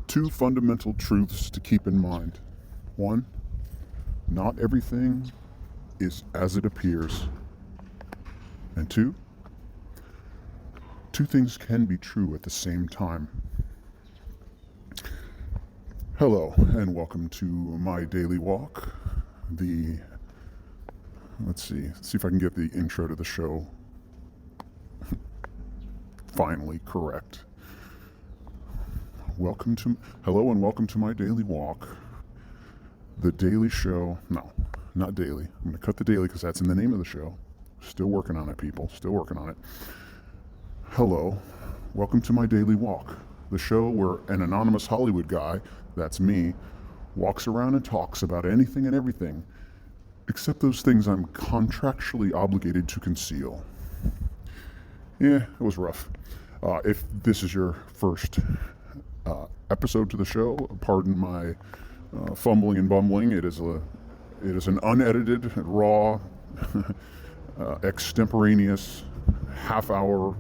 Two fundamental truths to keep in mind. One, not everything is as it appears. And two things can be true at the same time. Hello, and welcome to My Daily Walk. Let's see if I can get the intro to the show finally correct. Hello and welcome to My Daily Walk. The daily show, no, not daily. I'm going to cut the daily because that's in the name of the show. Still working on it, people, still working on it. Hello, welcome to My Daily Walk, the show where an anonymous Hollywood guy, that's me, walks around and talks about anything and everything, except those things I'm contractually obligated to conceal. Yeah, it was rough. If this is your first episode to the show, pardon my fumbling and bumbling. It is an unedited, raw, extemporaneous half-hour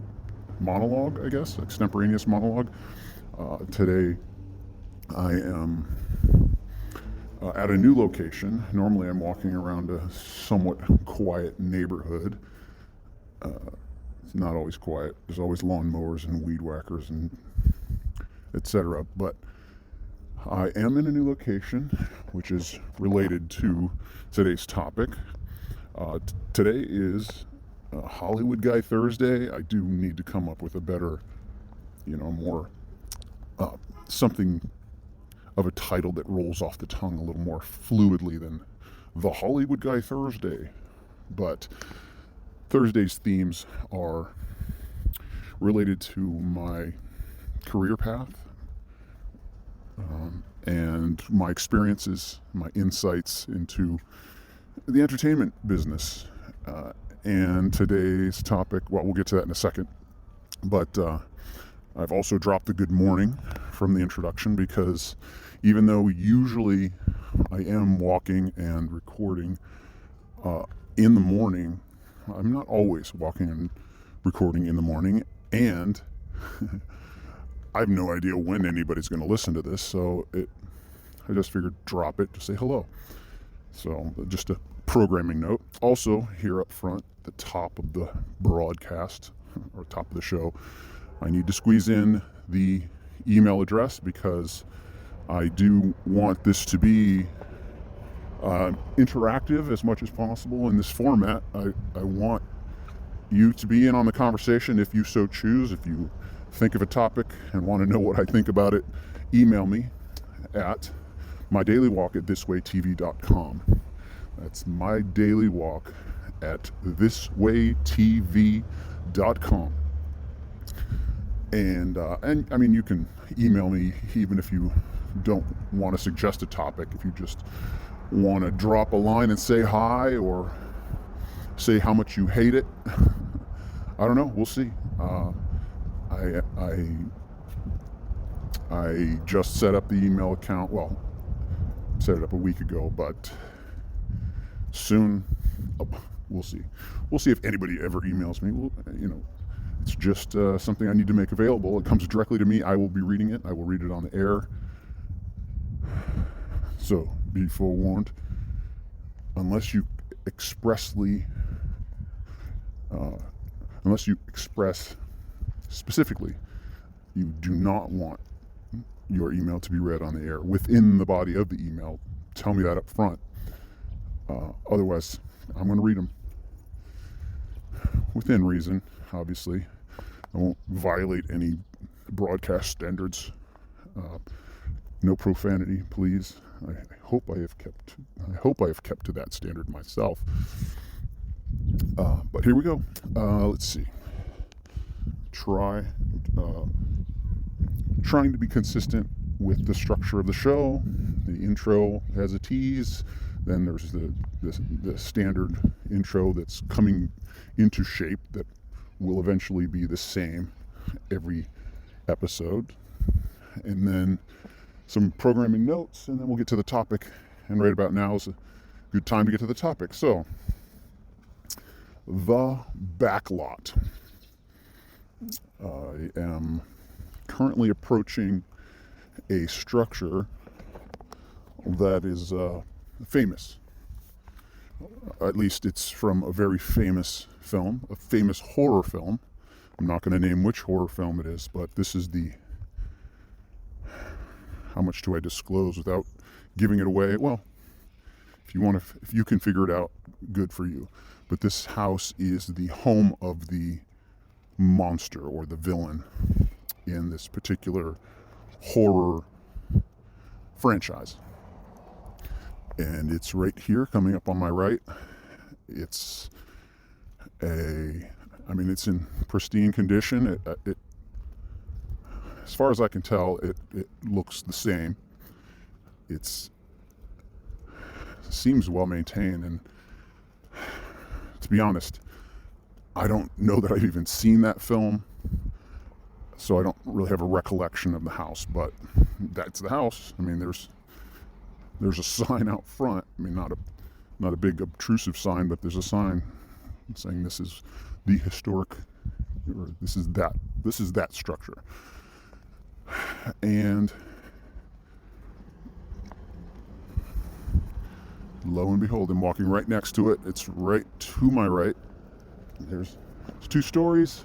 monologue, I guess, extemporaneous monologue. Today, I am at a new location. Normally, I'm walking around a somewhat quiet neighborhood. It's not always quiet. There's always lawnmowers and weed whackers and etc. But I am in a new location, which is related to today's topic. Today is Hollywood Guy Thursday. I do need to come up with a better, more something of a title that rolls off the tongue a little more fluidly than the Hollywood Guy Thursday. But Thursday's themes are related to my career path and my experiences, my insights into the entertainment business. And today's topic, well, we'll get to that in a second, but I've also dropped the good morning from the introduction because even though usually I am walking and recording in the morning, I'm not always walking and recording in the morning, and I have no idea when anybody's going to listen to this, so I just figured drop it to say hello. So just a programming note. Also, here up front, the top of the broadcast, or top of the show, I need to squeeze in the email address because I do want this to be interactive as much as possible in this format. I want you to be in on the conversation if you so choose. If you think of a topic and want to know what I think about it, email me at mydailywalk@thiswaytv.com. That's mydailywalk@thiswaytv.com. And I mean, you can email me even if you don't want to suggest a topic. If you just want to drop a line and say hi or say how much you hate it, I don't know. We'll see. I just set up the email account. Well, set it up a week ago, but soon we'll see. We'll see if anybody ever emails me. It's just something I need to make available. It comes directly to me. I will be reading it. I will read it on the air. So be forewarned. Unless you express specifically, you do not want your email to be read on the air within the body of the email. Tell me that up front. Otherwise, I'm going to read them within reason, obviously. I won't violate any broadcast standards. No profanity, please. I hope I have kept to that standard myself. But here we go. Let's see. Trying to be consistent with the structure of the show. The intro has a tease. Then there's the standard intro that's coming into shape that will eventually be the same every episode. And then some programming notes, and then we'll get to the topic. And right about now is a good time to get to the topic. So, the Backlot. I am currently approaching a structure that is famous. At least it's from a very famous film, a famous horror film. I'm not going to name which horror film it is, but this is the... How much do I disclose without giving it away? Well, if you can figure it out, good for you. But this house is the home of the monster or the villain in this particular horror franchise. And it's right here coming up on my right. It's it's in pristine condition. It as far as I can tell, it looks the same. It seems well maintained, and to be honest, I don't know that I've even seen that film, so I don't really have a recollection of the house, but that's the house. I mean, there's a sign out front. I mean, not a big obtrusive sign, but there's a sign saying this is the historic, or this is that structure. And lo and behold, I'm walking right next to it. It's right to my right. It's 2 stories,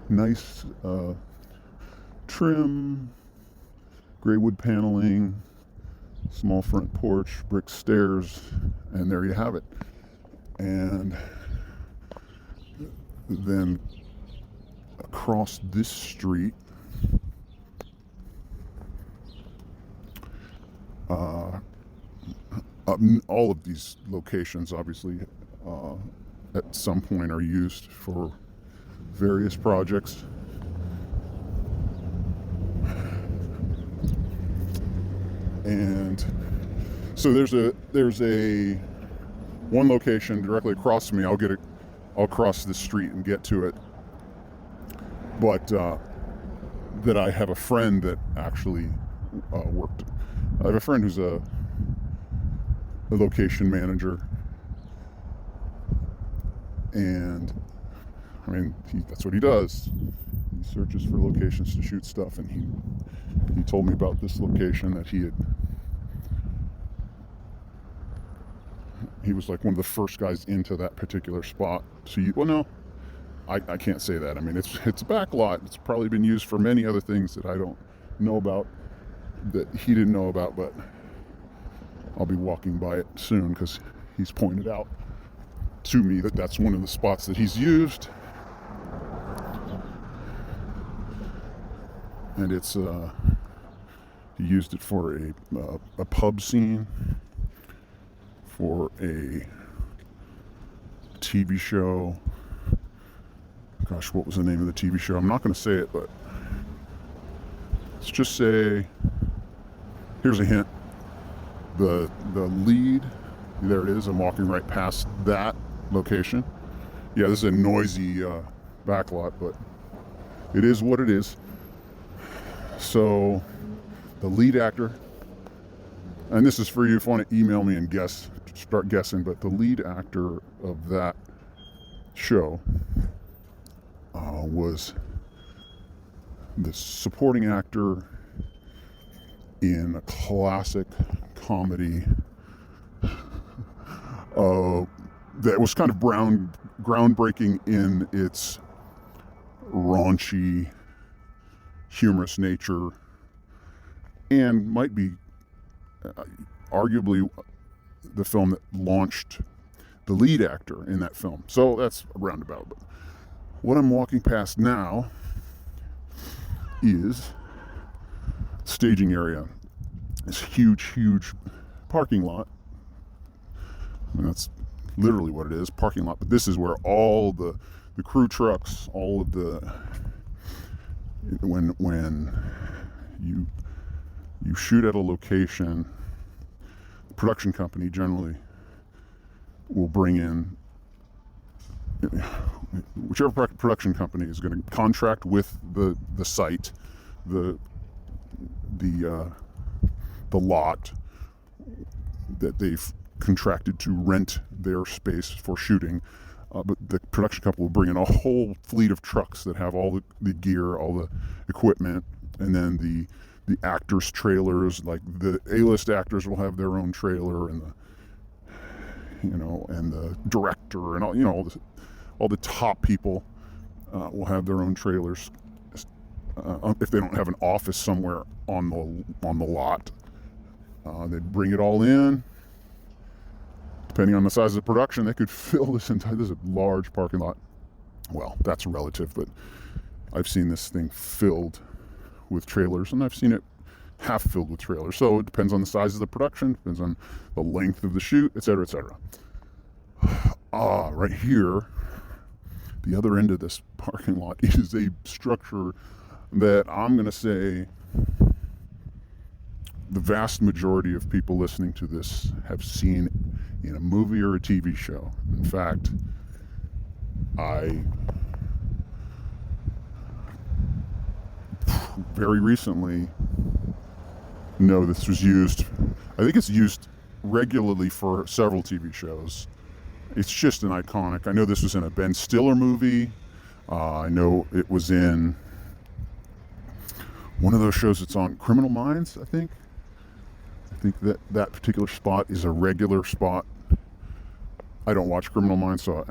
nice trim, gray wood paneling, small front porch, brick stairs, and there you have it. And then across this street, all of these locations obviously at some point are used for various projects. And so there's a one location directly across from me. I'll cross the street and get to it. But that I have a friend that actually worked. I have a friend who's a location manager, and I mean that's what he does. He searches for locations to shoot stuff, and he told me about this location that he was like one of the first guys into that particular spot. So I can't say that. I mean, it's a backlot. It's probably been used for many other things that I don't know about, that he didn't know about, but I'll be walking by it soon because he's pointed out to me that that's one of the spots that he's used. And it's he used it for a pub scene, for a TV show. Gosh, what was the name of the TV show? I'm not going to say it, but let's just say, here's a hint. The lead, there it is. I'm walking right past that location. Yeah, this is a noisy backlot, but it is what it is. So the lead actor, and this is for you if you want to email me and start guessing, but the lead actor of that show was the supporting actor in a classic comedy that was kind of groundbreaking in its raunchy, humorous nature, and might be arguably the film that launched the lead actor in that film. So that's a roundabout. But what I'm walking past now is staging area. This huge parking lot. And that's literally what it is, parking lot. But this is where all the crew trucks, all of the, when you shoot at a location, the production company generally will bring in, whichever production company is going to contract with the site, the lot that they've contracted to rent their space for shooting, but the production company will bring in a whole fleet of trucks that have all the gear, all the equipment, and then the the actors' trailers. Like the A-list actors will have their own trailer, and and the director and all the top people will have their own trailers. If they don't have an office somewhere on the lot, they bring it all in. Depending on the size of the production, they could fill this entire. This is a large parking lot. Well, that's relative, but I've seen this thing filled with trailers, and I've seen it half filled with trailers. So it depends on the size of the production, depends on the length of the shoot, etc., etc. Right here, the other end of this parking lot is a structure that I'm going to say the vast majority of people listening to this have seen in a movie or a TV show. In fact, I very recently know this was used. I think it's used regularly for several TV shows. It's just an iconic. I know this was in a Ben Stiller movie. I know it was in one of those shows that's on Criminal Minds, I think that particular spot is a regular spot. I don't watch Criminal Minds, so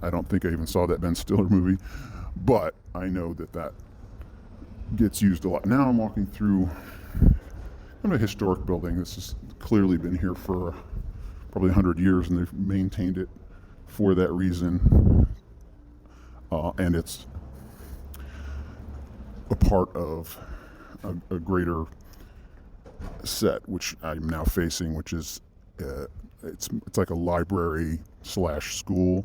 I don't think I even saw that Ben Stiller movie, but I know that gets used a lot. Now I'm walking through a historic building. This has clearly been here for probably 100 years, and they've maintained it for that reason. And it's a part of a greater set, which I'm now facing, which is it's like a library / school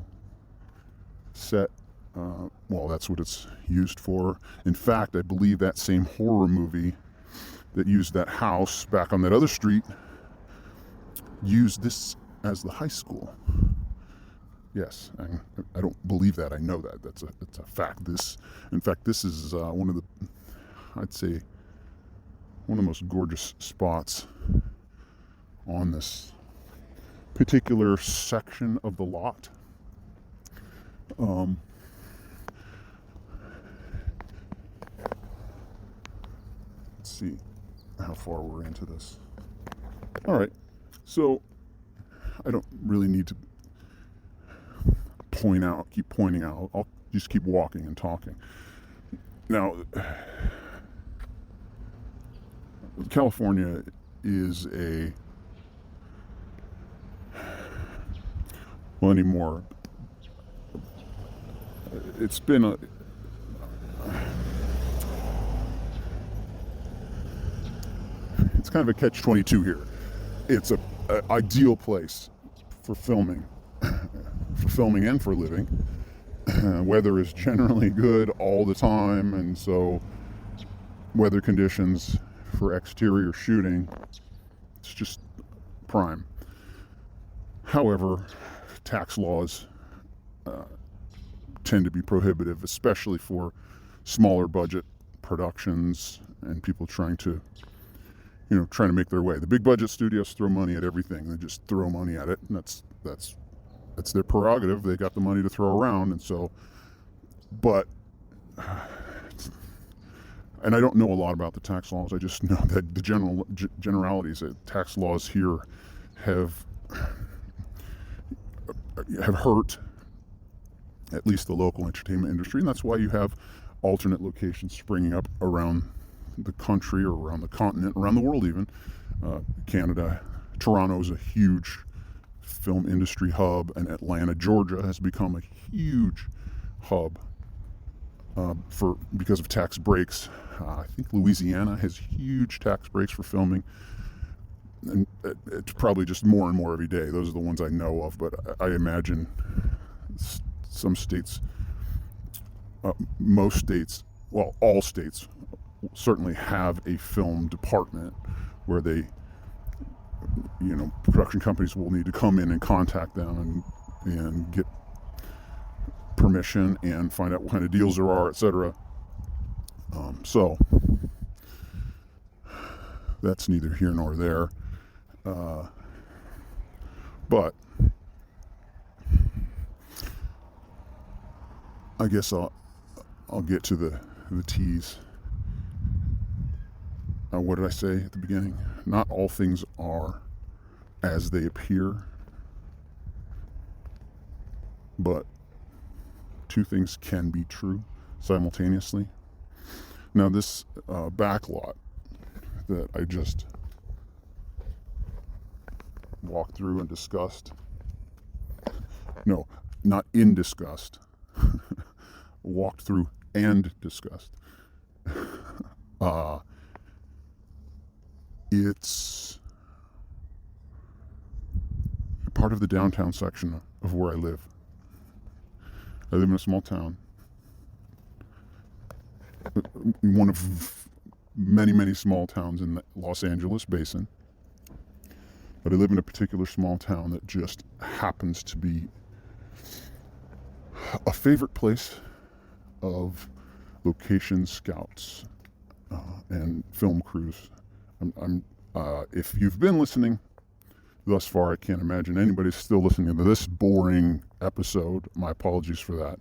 set. Well, that's what it's used for. In fact, I believe that same horror movie that used that house back on that other street used this as the high school. Yes, I don't believe that. I know that. That's a fact. This is I'd say, one of the most gorgeous spots on this particular section of the lot. Let's see how far we're into this. All right, so I don't really need to keep pointing out. I'll just keep walking and talking. Now, California is anymore. It's been it's kind of a catch-22 here. It's a ideal place for filming and for living. Weather is generally good all the time, and so weather conditions for exterior shooting, it's just prime. However, tax laws tend to be prohibitive, especially for smaller budget productions and people trying to make their way. The big budget studios throw money at everything. They just throw money at it, and that's their prerogative. They got the money to throw around, and so, but, and I don't know a lot about the tax laws. I just know that the generalities that tax laws here have hurt at least the local entertainment industry, and that's why you have alternate locations springing up around the country or around the continent, around the world even. Canada, Toronto is a huge film industry hub, and Atlanta, Georgia has become a huge hub because of tax breaks. I think Louisiana has huge tax breaks for filming, and it's probably just more and more every day. Those are the ones I know of, but I imagine some states, most states, well, all states certainly have a film department where they, production companies will need to come in and contact them and get permission and find out what kind of deals there are, etc. So that's neither here nor there. But I guess I'll get to the tease. what did I say at the beginning? Not all things are as they appear, but two things can be true simultaneously. Now, this backlot that I just walked through and discussed, no, not in disgust, walked through and discussed. It's part of the downtown section of where I live. I live in a small town, one of many, many small towns in the Los Angeles basin. But I live in a particular small town that just happens to be a favorite place of location scouts and film crews. If you've been listening thus far, I can't imagine anybody's still listening to this boring episode. My apologies for that.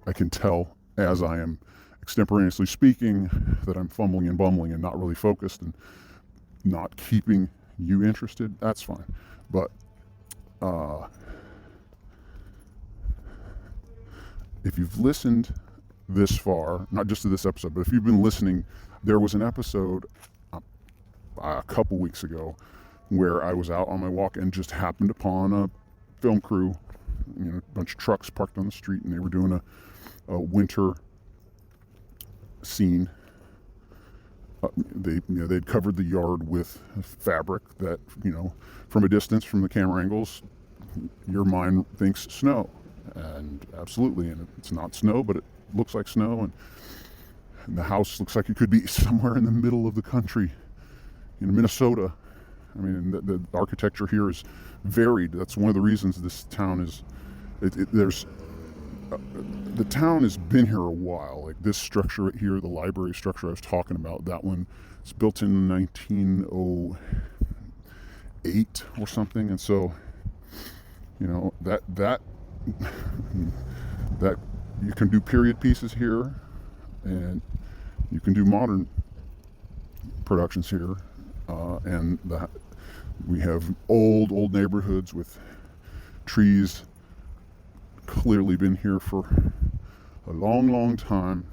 I can tell as I am extemporaneously speaking that I'm fumbling and bumbling and not really focused and not keeping you interested. That's fine. But if you've listened this far, not just to this episode, but if you've been listening, there was an episode a couple weeks ago where I was out on my walk and just happened upon a film crew, a bunch of trucks parked on the street, and they were doing a winter scene. They'd covered the yard with fabric that, from a distance, from the camera angles, your mind thinks snow. And absolutely, and it's not snow, but it looks like snow, and the house looks like it could be somewhere in the middle of the country, in Minnesota. I mean, the architecture here is varied. That's one of the reasons this town is. The town has been here a while. Like this structure right here, the library structure I was talking about, that one is built in 1908 or something, and so that you can do period pieces here, and you can do modern productions here, and we have old neighborhoods with trees clearly been here for a long time.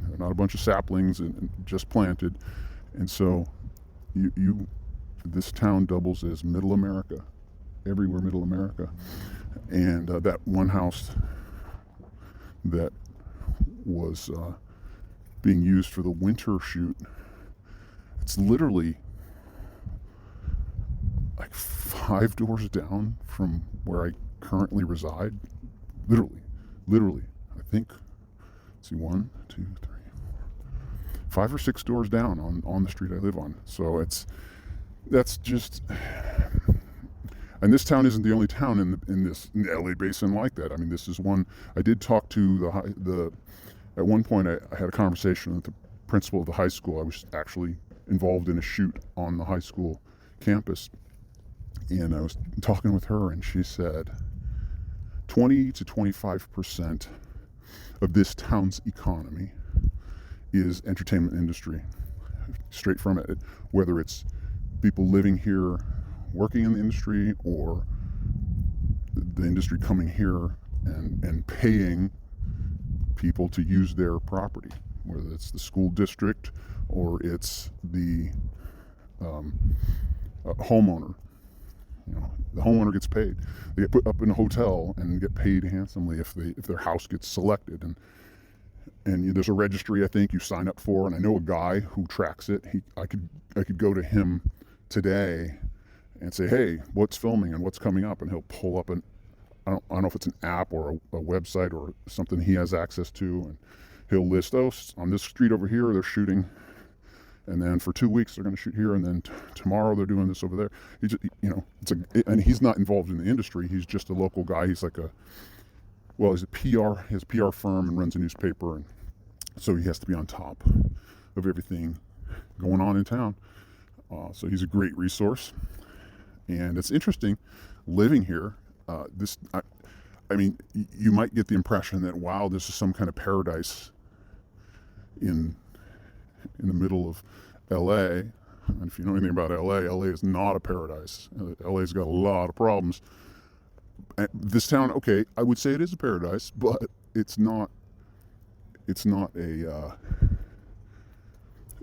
They're not a bunch of saplings and just planted, and so this town doubles as Middle America, everywhere Middle America. And that one house that was being used for the winter shoot, it's literally like 5 doors down from where I currently reside. Literally, I think, let's see, 1, 2, 3, 4, 5 or 6 doors down on the street I live on. So that's just. And this town isn't the only town in the LA basin like that. I mean, this is one. I did talk to at one point I had a conversation with the principal of the high school. I was actually involved in a shoot on the high school campus, and I was talking with her, and she said 20 to 25% of this town's economy is entertainment industry, straight from it, whether it's people living here, working in the industry, or the industry coming here and paying people to use their property, whether it's the school district or it's the homeowner. The homeowner gets paid. They get put up in a hotel and get paid handsomely if their house gets selected. And there's a registry I think you sign up for, and I know a guy who tracks it. I could go to him today and say, hey, what's filming and what's coming up, and he'll pull up I don't know if it's an app or a website or something he has access to, and he'll list, on this street over here they're shooting, and then for 2 weeks they're going to shoot here, and then tomorrow they're doing this over there. He just, and he's not involved in the industry. He's just a local guy. He's like he's a PR, his PR firm, and runs a newspaper, and so he has to be on top of everything going on in town. So he's a great resource. And it's interesting living here. I mean, you might get the impression that, wow, this is some kind of paradise in in the middle of LA. And if you know anything about LA is not a paradise. LA's got a lot of problems. And this town, okay, I would say it is a paradise, but it's not a,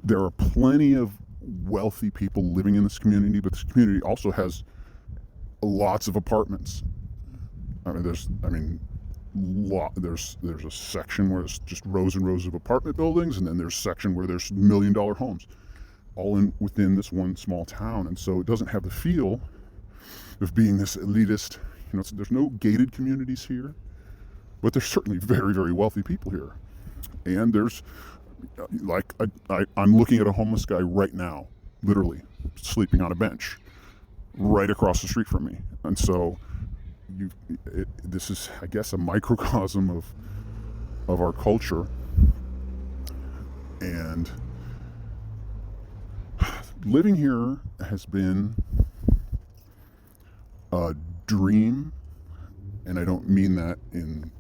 there are plenty of wealthy people living in this community, but this community also has lots of apartments. There's a section where it's just rows and rows of apartment buildings, and then there's a section where there's $1 million homes, all within this one small town. And so it doesn't have the feel of being this elitist. There's no gated communities here, but there's certainly very, very wealthy people here. And there's, I'm looking at a homeless guy right now, literally sleeping on a bench right across the street from me. And so this is, I guess, a microcosm of our culture. And living here has been a dream, and I don't mean that in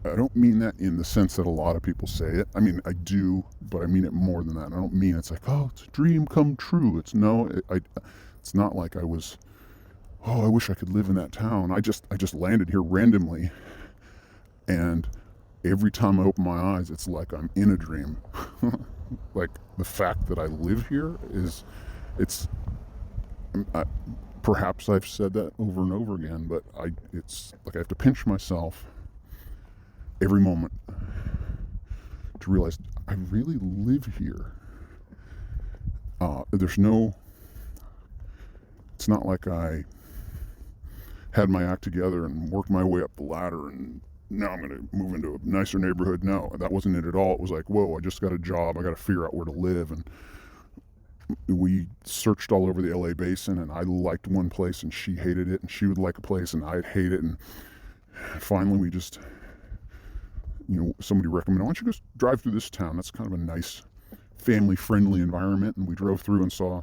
I don't mean that in the sense that a lot of people say it. I mean, I do, but I mean it more than that. I don't mean it's like, oh, it's a dream come true. It's not like I was, oh, I wish I could live in that town. I just landed here randomly, and every time I open my eyes, it's like I'm in a dream. Like, the fact that I live here perhaps I've said that over and over again, but it's like I have to pinch myself every moment to realize I really live here. It's not like I had my act together and worked my way up the ladder and now I'm going to move into a nicer neighborhood. No, that wasn't it at all. It was like, whoa, I just got a job. I got to figure out where to live. And we searched all over the LA basin, and I liked one place and she hated it, and she would like a place and I'd hate it. And finally we just, somebody recommended, why don't you just drive through this town? That's kind of a nice family-friendly environment. And we drove through and saw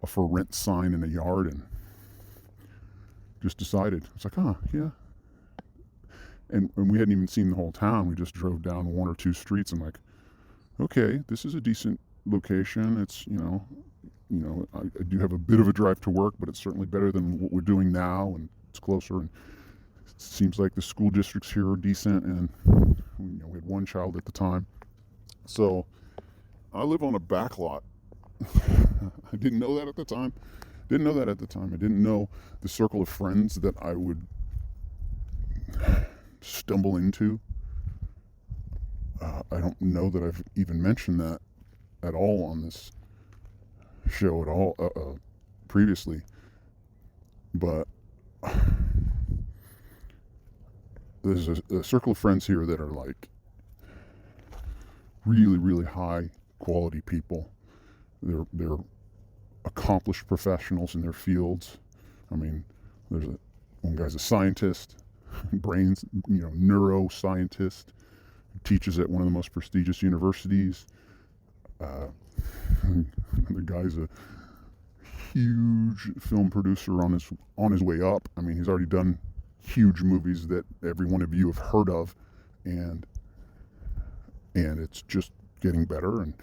a for rent sign in a yard and just decided, it's like, oh, yeah. And we hadn't even seen the whole town. We just drove down one or two streets and like, okay, this is a decent location. It's, I do have a bit of a drive to work, but it's certainly better than what we're doing now, and it's closer, and it seems like the school districts here are decent, and we had one child at the time. So I live on a backlot. I didn't know that at the time. I didn't know the circle of friends that I would stumble into. I don't know that I've even mentioned that at all on this show at all previously, but there's a circle of friends here that are like really, really high quality people. They're accomplished professionals in their fields. I mean, one guy's a scientist, neuroscientist, who teaches at one of the most prestigious universities. The guy's a huge film producer on his way up. I mean, he's already done huge movies that every one of you have heard of, and it's just getting better. And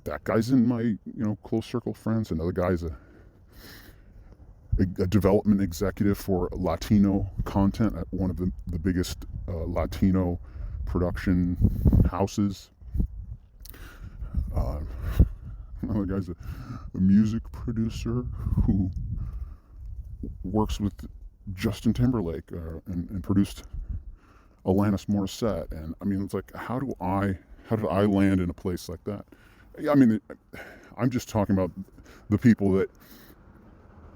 that guy's in my close circle of friends. Another guy's a development executive for Latino content at one of the biggest Latino production houses. Another guy's a music producer who works with Justin Timberlake and produced Alanis Morissette. And I mean, it's like, how did I land in a place like that? I mean, I'm just talking about the people that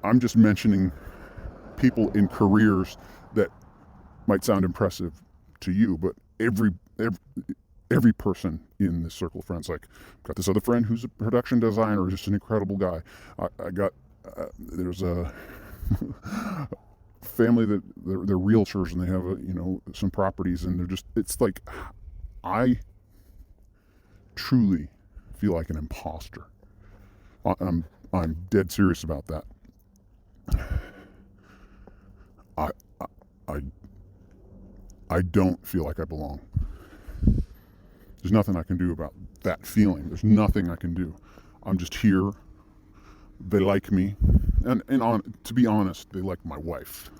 I'm just mentioning, people in careers that might sound impressive to you, but every person in this circle of friends, like, I've got this other friend who's a production designer, just an incredible guy. There's a family that they're realtors, and they have some properties, and it's like, I truly feel like an imposter. I'm dead serious about that. I don't feel like I belong. There's nothing I can do about that feeling. There's nothing I can do. I'm just here. They like me. And to be honest, they like my wife.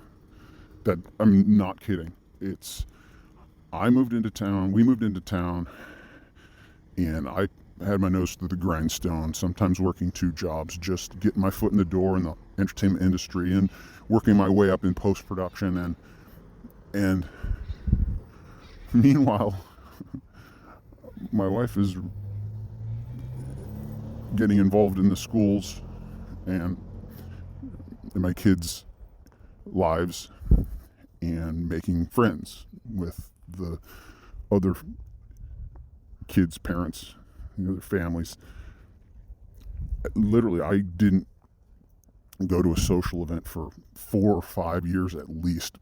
That I'm not kidding. We moved into town, and I had my nose to the grindstone, sometimes working 2 jobs, just getting my foot in the door in the entertainment industry and working my way up in post-production. And meanwhile, my wife is getting involved in the schools and in my kids' lives and making friends with the other kids' parents, the other families. Literally, I didn't go to a social event for 4 or 5 years at least.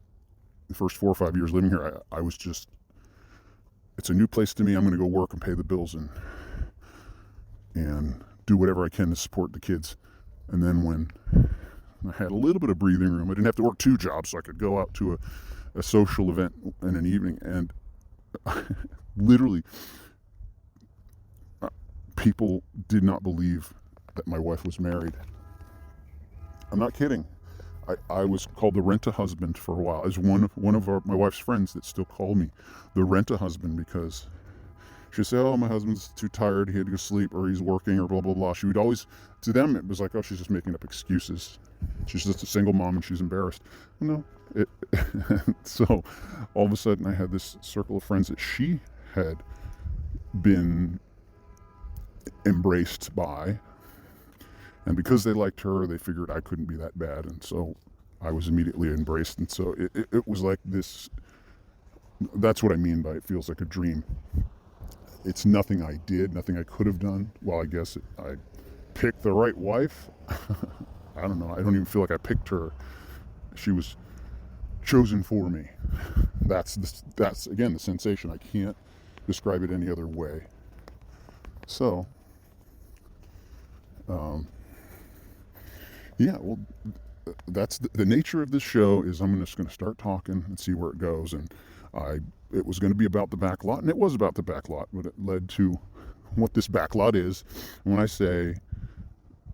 The first 4 or 5 years living here, I was just, it's a new place to me. I'm going to go work and pay the bills and do whatever I can to support the kids. And then when I had a little bit of breathing room, I didn't have to work 2 jobs, so I could go out to a social event in an evening. And literally, people did not believe that my wife was married. I'm not kidding. I was called the rent-a-husband for a while. As one of my wife's friends that still called me the rent-a-husband, because she'd say, oh, my husband's too tired, he had to go sleep, or he's working, or blah, blah, blah. She would always, to them, it was like, oh, she's just making up excuses. She's just a single mom and she's embarrassed. No. So all of a sudden I had this circle of friends that she had been embraced by. And because they liked her, they figured I couldn't be that bad. And so I was immediately embraced. And so it was like this, that's what I mean by it feels like a dream. It's nothing I did, nothing I could have done. Well, I guess I picked the right wife. I don't know. I don't even feel like I picked her. She was chosen for me. That's again, the sensation. I can't describe it any other way. So, yeah, well, that's the nature of this show. Is I'm just going to start talking and see where it goes. And it was going to be about the backlot, and it was about the backlot, but it led to what this backlot is. When I say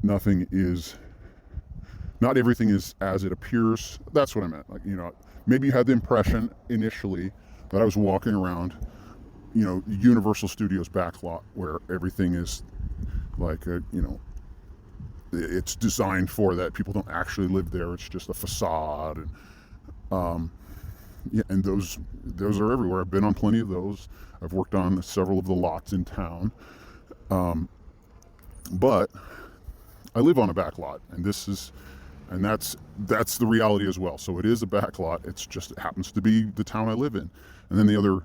not everything is as it appears, that's what I meant. Like, maybe you had the impression initially that I was walking around, Universal Studios backlot, where everything is like it's designed for that. People don't actually live there. It's just a facade. And and those are everywhere. I've been on plenty of those. I've worked on several of the lots in town. But I live on a backlot, and that's the reality as well. So it is a backlot. It happens to be the town I live in. And then the other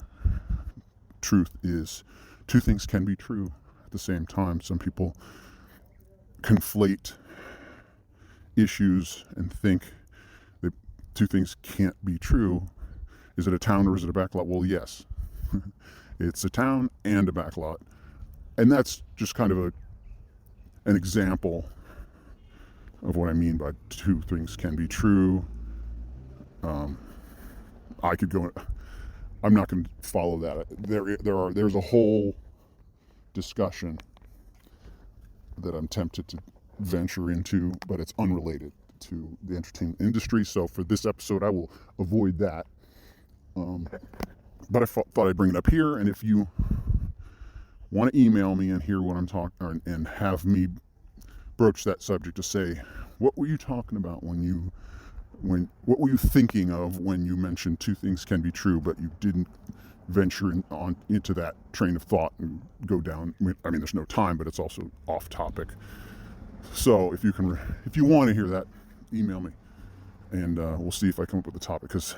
truth is 2 things can be true at the same time. Some people conflate issues and think that 2 things can't be true. Is it a town or is it a backlot? Well, yes. It's a town and a backlot. And that's just kind of an example of what I mean by 2 things can be true. I could go, I'm not going to follow that. There's a whole discussion that I'm tempted to venture into, but it's unrelated to the entertainment industry. So for this episode, I will avoid that. But I thought I'd bring it up here, and if you want to email me and hear what I'm talking, and have me broach that subject to say, what were you talking about what were you thinking of when you mentioned 2 things can be true, but you didn't venture into that train of thought and go down. I mean, there's no time, but it's also off topic. So if you want to hear that, email me, and we'll see if I come up with a topic, because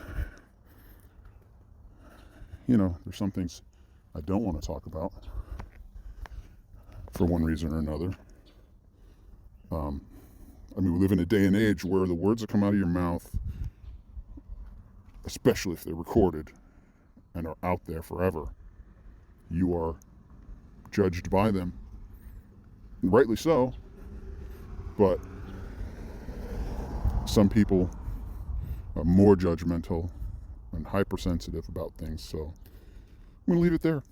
there's some things I don't want to talk about for one reason or another. We live in a day and age where the words that come out of your mouth, especially if they're recorded and are out there forever, you are judged by them. Rightly so, but some people are more judgmental and hypersensitive about things, so I'm going to leave it there.